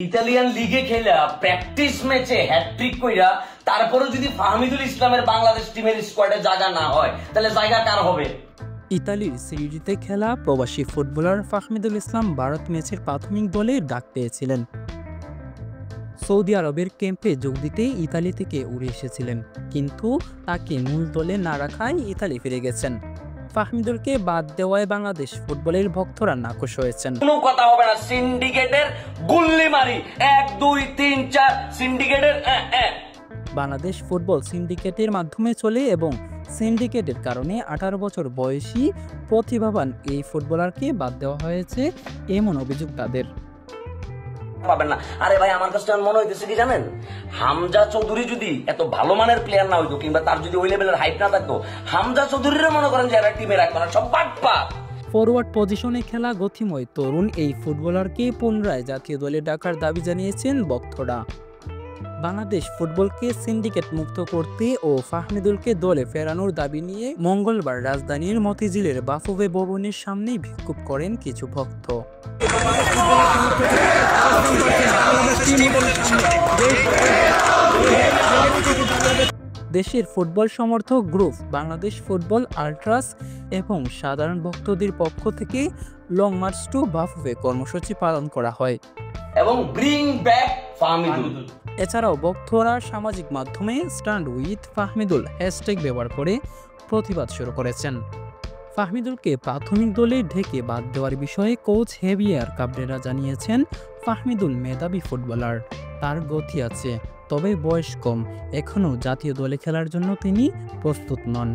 Italian লিগে খেলা practice ম্যাচে হ্যাটট্রিক কইরা তারপরে যদি ফাহমিদুল ইসলামের বাংলাদেশ টিমের স্কোয়াডে জায়গা না হয় তাহলে জায়গা কার হবে? ইতালির সিরিজে খেলা প্রবাসী ফুটবলার ফাহমিদুল ইসলাম ভারত ম্যাচের প্রাথমিক দলে ডাক পেয়েছিলেন। সৌদি আরবের ক্যাম্পে যোগ দিতে ইতালি থেকে উড়ে এসেছিলেন, কিন্তু তাকে মূল দলে না রাখায় ইতালি ফিরে গেছেন। ফাহমিদুলকে বাদ দেওয়ায় বাংলাদেশ ফুটবলের ভক্তরা নাখোশ হয়েছেন। কোনো কথা হবে না, সিন্ডিকেটের গুল্লি মারি 1 2 3 4 সিন্ডিকেটের বাংলাদেশ ফুটবল সিন্ডিকেটের মাধ্যমে চলে এবং সিন্ডিকেটের কারণে 18 বছর বয়সী প্রতিভাবান এই ফুটবলারকে বাদ দেওয়া হয়েছে এমন অভিযোগ তাদের। পাবেন না। আরে ভাই, আমার কাছে মনে হইতেছে কি জানেন, হামজা চৌধুরী যদি এত ভালো মানের প্লেয়ার না হইতো কিংবা তার যদি ওই লেভেলের হাইট না থাকতো, হামজা চৌধুরীর মনে করেন যারা টিমে রাখতো না, সব বাটপাত। ফরওয়ার্ড পজিশনে খেলা গতিময় তরুণ এই ফুটবলারকে পুনরায় জাতীয় দলে ডাকার দাবি জানিয়েছেন ভক্তরা। বাংলাদেশ ফুটবলকে সিন্ডিকেট মুক্ত করতে ও ফাহমিদুলকে দলে ফেরানোর দাবি নিয়ে মঙ্গলবার রাজধানীর মতিঝিলের বাফুফে ভবনের সামনেই বিক্ষোভ করেন কিছু ভক্ত। দেশের ফুটবল সমর্থক গ্রুপ বাংলাদেশ ফুটবল আল্ট্রাস এবং সাধারণ ভক্তদের পক্ষ থেকে লং মার্চ টু বাফুফে কর্মসূচি পালন করা হয় এবং ব্রিং ব্যাক ফাহমিদুল। এছাড়াও ভক্তরা সামাজিক মাধ্যমে স্ট্যান্ড উইথ ফাহমিদুল হ্যাশট্যাগ ব্যবহার করে প্রতিবাদ শুরু করেছেন। ফাহমিদুলকে প্রাথমিক দলে ঢেকে বাদ দেওয়ার বিষয়ে কোচ হেভিয়ার কাবরেরা জানিয়েছেন, ফাহমিদুল মেধাবী ফুটবলার, তার গতি আছে, তবে বয়স কম, এখনও জাতীয় দলে খেলার জন্য তিনি প্রস্তুত নন।